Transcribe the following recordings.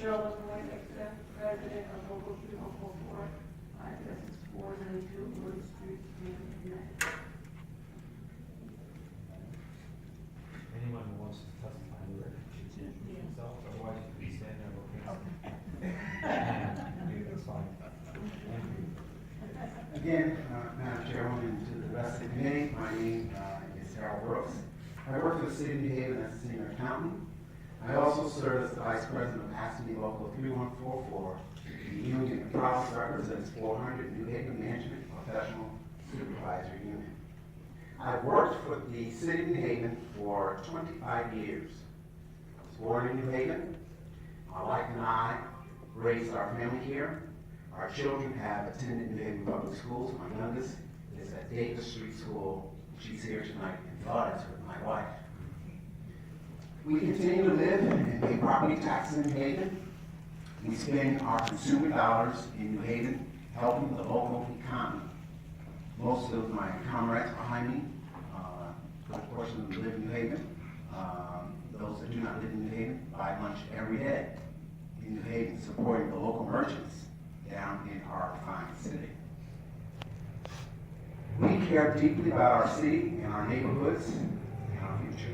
Poindexter, resident of local 3144. My address is 492 Wood Street, United. Anyone who wants to testify in the record should introduce themselves, otherwise you can be standing there looking. Okay, that's fine. Thank you. Again, Madam Chairwoman, and to the rest of the committee, my name is Harold Brooks. I work for the City of New Haven as a senior accountant. I also serve as the Vice President of AFSCME Local 3144. The union of Promise represents 400 New Haven Management Professional Supervisory Union. I've worked for the City of New Haven for 25 years. I was born in New Haven. My wife and I raised our family here. Our children have attended New Haven Public Schools. My youngest is at Davis Street School. She's here tonight in Florida with my wife. We continue to live and pay property taxes in New Haven. We spend our consumer dollars in New Haven helping the local economy. Most of my comrades behind me, of course, who live in New Haven. Those that do not live in New Haven buy lunch every day in New Haven, supporting the local merchants down in our fine city. We care deeply about our city and our neighborhoods and our future.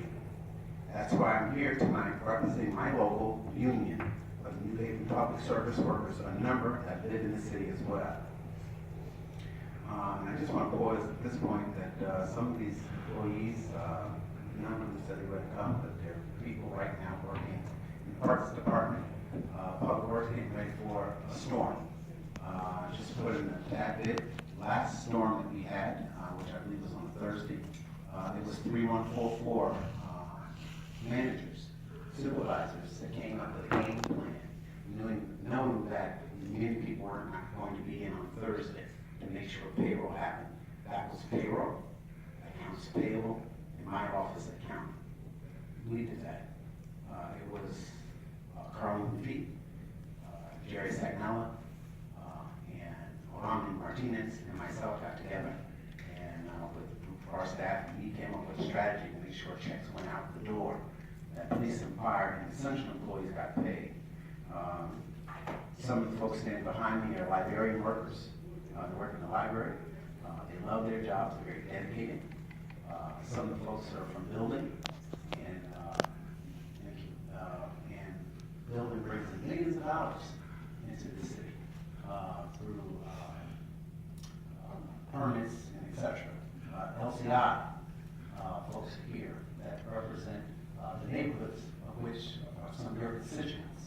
That's why I'm here tonight representing my local union of the New Haven Public Service Workers, a number that live in the city as well. And I just want to pause at this point that some of these employees, none of them said they wouldn't come, but there are people right now working in the Parks Department, Public Works getting ready for a storm. Just to put in a tad bit, last storm that we had, which I believe was on Thursday, it was 3144 managers, supervisors that came up with a game plan, knowing that many people weren't going to be in on Thursday to make sure payroll happened. That was payroll, accounts payable, and my office accountant. We did that. It was Carlin McPhee, Jerry Sagnella, and Orlando Martinez and myself got together, and with our staff, we came up with a strategy to make sure checks went out the door, that police and fire and essential employees got paid. Some of the folks standing behind me are librarian workers. They work in the library. They love their jobs. They're very dedicated. Some of the folks are from building, and building brings in millions of dollars into the city through permits and etc. LCI folks here that represent the neighborhoods of which are some of your constituents.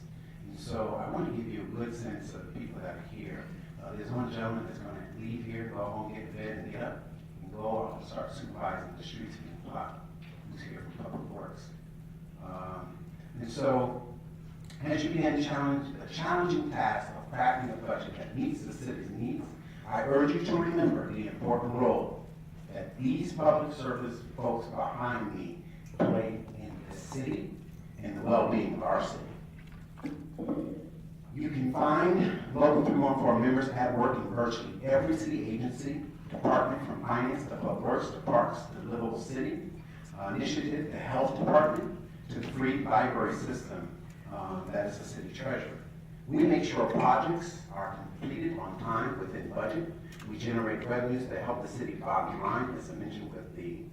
And so I want to give you a good sense of the people that are here. There's one gentleman that's going to leave here, go home, get in bed, and get up, and go out and start supervising the streets in the block, who's here from Public Works. And so, as you begin a challenging task of crafting a budget that meets the city's needs, I urge you to remember the important role that these public service folks behind me play in the city and the well-being of our city. You can find Local 314 members at work in virtually every city agency, department, from finance to public works to parks to livable city, initiative, the health department, to the free library system that is the city treasurer. We make sure projects are completed on time within budget. We generate revenues that help the city bottom line, as I mentioned with the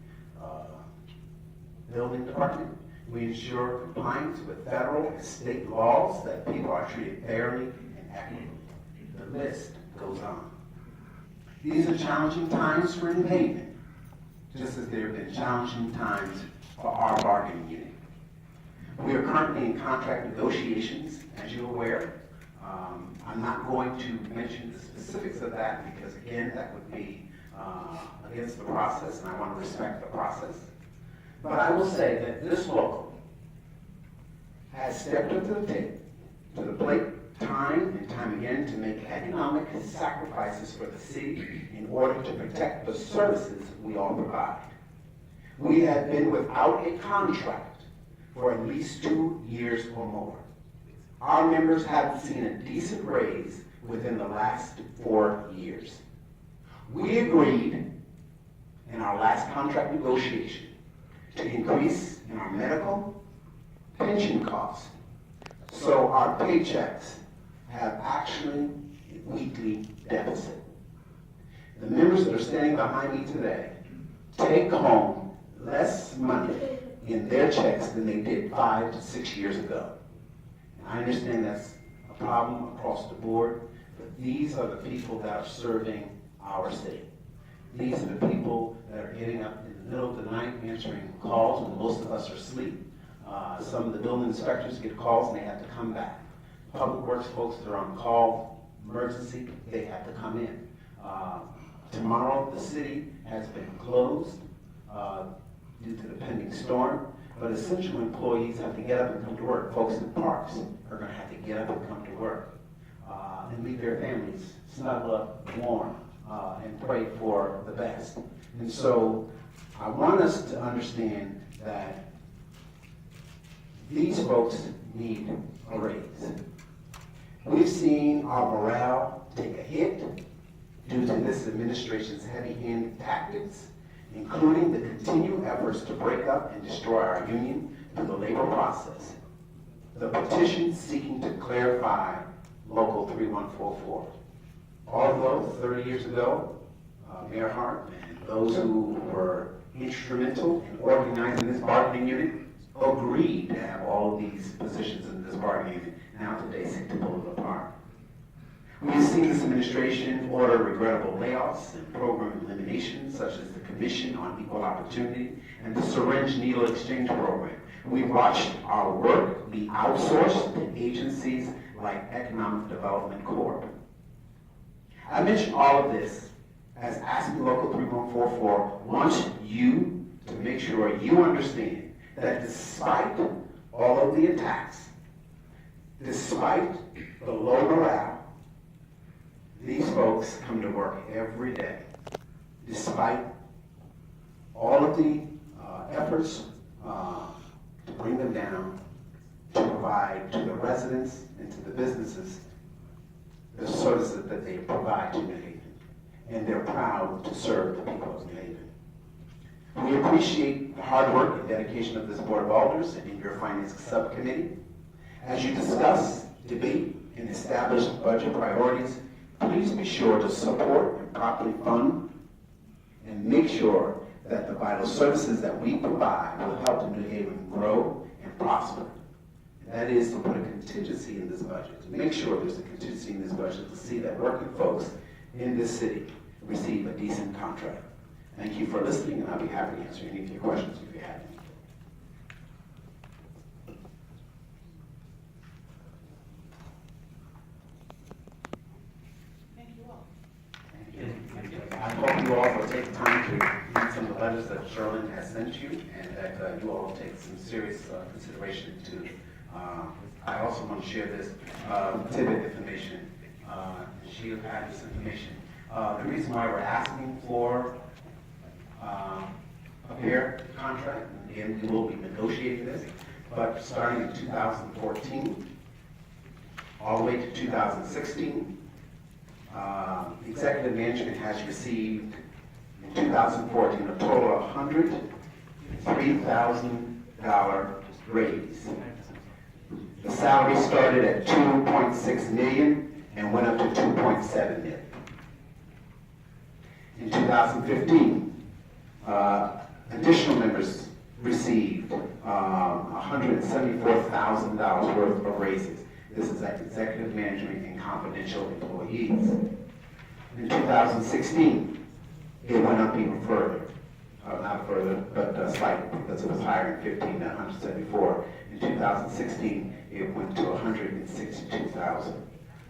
building department. We ensure compliance with federal and state laws, that people are treated fairly and equitably. The list goes on. These are challenging times for New Haven, just as there have been challenging times for our bargaining unit. We are currently in contract negotiations, as you're aware. I'm not going to mention the specifics of that because, again, that would be against the process, and I want to respect the process. But I will say that this local has stepped up to the plate time and time again to make economic sacrifices for the city in order to protect the services we all provide. We have been without a contract for at least 2 years or more. Our members haven't seen a decent raise within the last 4 years. We agreed in our last contract negotiation to increase in our medical, pension costs, So our paychecks have actually weekly deficit. The members that are standing behind me today take home less money in their checks than they did 5 to 6 years ago. And I understand that's a problem across the board, but these are the people that are serving our city. These are the people that are getting up in the middle of the night answering calls when most of us are asleep. Some of the building inspectors get calls and they have to come back. Public works folks that are on call, emergency, they have to come in. Tomorrow, the city has been closed due to the pending storm, but essential employees have to get up and come to work. Folks in parks are going to have to get up and come to work and leave their families snuggle up, warm, and pray for the best. And so I want us to understand that these folks need a raise. We've seen our morale take a hit due to this administration's heavy-handed tactics, including the continued efforts to break up and destroy our union through the labor process. The petition seeking to clarify Local 3144. Although 30 years ago, Mayor Hart and those who were instrumental in organizing this bargaining unit agreed to have all of these positions in this bargaining unit, now today seek to pull it apart. We have seen this administration order regrettable layoffs and program eliminations, such as the Commission on Equal Opportunity and the Syringe Needle Exchange Program. We've watched our work be outsourced to agencies like Economic Development Corp. I mention all of this as AFSCME Local 3144 wants you to make sure you understand that despite all of the attacks, despite the low morale, these folks come to work every day. Despite all of the efforts to bring them down, to provide to the residents and to the businesses the services that they provide to New Haven. And they're proud to serve the people of New Haven. We appreciate the hard work and dedication of this Board of Alders and in your Finance Subcommittee. As you discuss, debate, and establish budget priorities, please be sure to support and properly fund and make sure that the vital services that we provide will help New Haven grow and prosper. And that is to put a contingency in this budget, to make sure there's a contingency in this budget to see that working folks in this city receive a decent contract. Thank you for listening, and I'll be happy to answer any of your questions if you have any. I hope you all will take time to read some of the letters that Sherlyn has sent you, and that you all take some serious consideration to. I also want to share this tidbit information. She'll have this information. The reason why we're asking for a fair contract, and again, we will be negotiating this, but starting in 2014, all the way to 2016, executive management has received in 2014 a total of $103,000 raise. The salary started at $2.6 million and went up to $2.7 million. In 2015, additional members received $174,000 worth of raises. This is at executive management and confidential employees. In 2016, it went up even further. Not further, but slightly, because it was higher in 15 than 174. In 2016, it went to 162,000.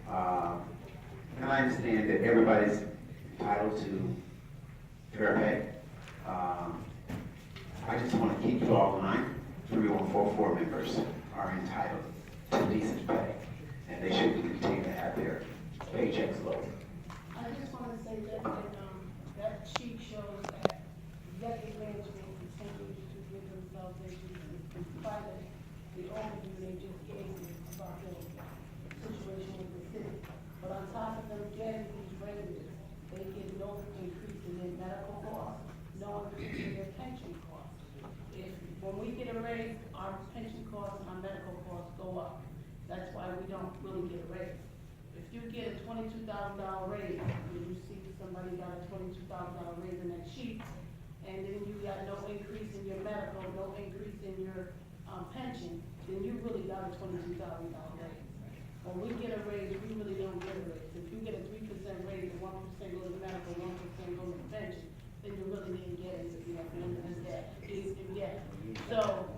And I understand that everybody's entitled to fair pay. I just want to keep you all in mind. 3144 members are entitled to decent pay, and they should continue to have their paychecks low. I just want to say that that sheet shows that executive management continues to give themselves in spite of the overview they just gave me about the situation with the city. But on top of them getting these raises, they get no increase in their medical costs, no increase in their pension costs. When we get a raise, our pension costs and our medical costs go up. That's why we don't really get a raise. If you get a $22,000 raise, and you see somebody got a $22,000 raise in that sheet, and then you got no increase in your medical, no increase in your, pension, then you really got a $22,000 raise. When we get a raise, we really don't get a raise. If you get a 3% raise and 1% goes to medical, 1% goes to pension, then you really didn't get it, you know, at the end of the day. Yeah. So,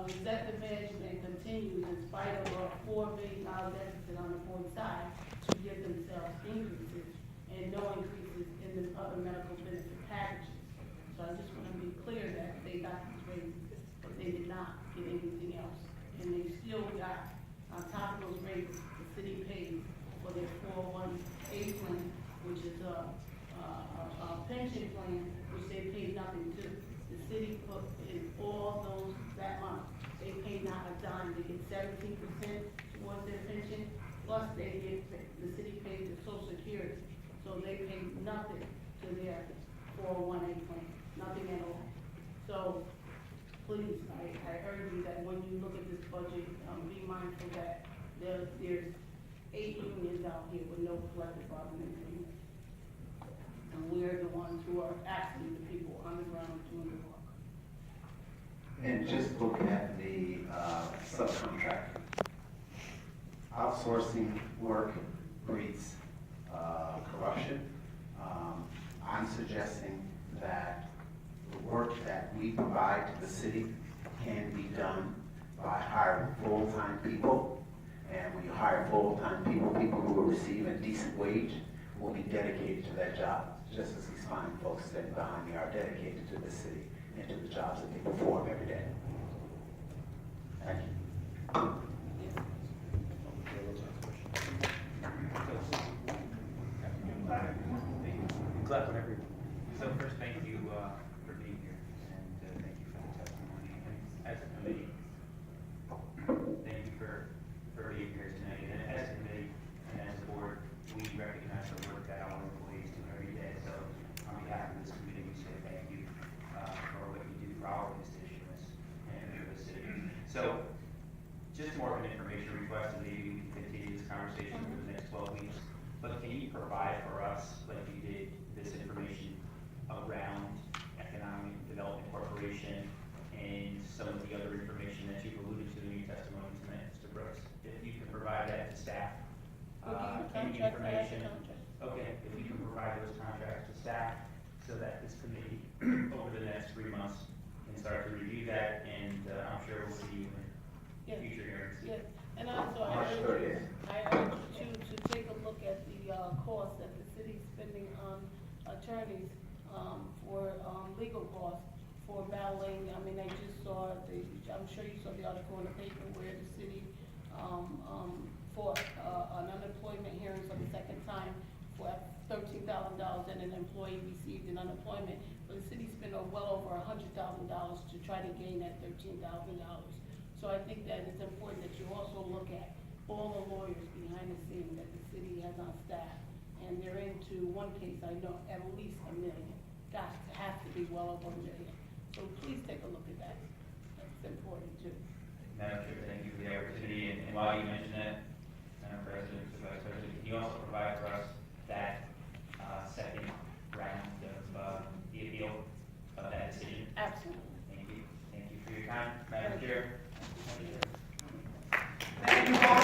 executive management continues in spite of a $4 billion deficit on the board side to give themselves increases and no increases in the other medical benefit packages. So I just want to be clear that they got these raises, but they did not get anything else. And they still got, on top of those raises, the city pays for their 401A plan, which is a pension plan, which they pay nothing to. The city put in all those, that month, they pay not a dime. They get 17% towards their pension, plus they get, the city pays the social security. So they pay nothing to their 401A plan, nothing at all. So please, I urge you that when you look at this budget, be mindful that there's 8 unions out here with no collective bargaining agreement. And we're the ones who are actually the people on the ground doing the work. And just look at the subcontracting. Outsourcing work breeds corruption. I'm suggesting that the work that we provide to the city can be done by hiring full-time people. And when you hire full-time people, people who will receive a decent wage will be dedicated to that job, just as these fine folks sitting behind me are dedicated to the city and to the jobs that they perform every day. Thank you. Clap whenever. So first, thank you for being here, and thank you for the testimony. And as a committee, thank you for being here tonight. And as a committee and as a board, we recognize the work that our employees do every day. So on behalf of this committee, we say thank you for what you do for our constituents and for the city. So just more of an information request, and maybe we can continue this conversation over the next 12 weeks. But can you provide for us, like you did, this information around Economic Development Corporation and some of the other information that you've alluded to in your testimony tonight, Mr. Brooks? If you can provide that to staff, any information. Okay, if you can provide those contracts to staff so that this committee over the next 3 months can start to review that, and I'm sure we'll see you in future hearings. Yes, and also I March urge 30th. you to take a look at the cost that the city's spending on attorneys for legal costs for battling. I mean, I just saw I'm sure you saw the article in the paper where the city fought an unemployment hearing for the second time for $13,000 and an employee received an unemployment. But the city spent well over $100,000 to try to gain that $13,000. So I think that it's important that you also look at all the lawyers behind the scene that the city has on staff. And they're into one case, I know, at least $1 million. Gosh, it has to be well over $1 million. So please take a look at that. That's important too. Madam Chair, thank you for the opportunity. And while you mention that, Madam President, Mr. Vice President, can you also provide for us that second round of the appeal of that decision? Absolutely. Thank you. Thank you for your time, Madam Chair. Thank you all.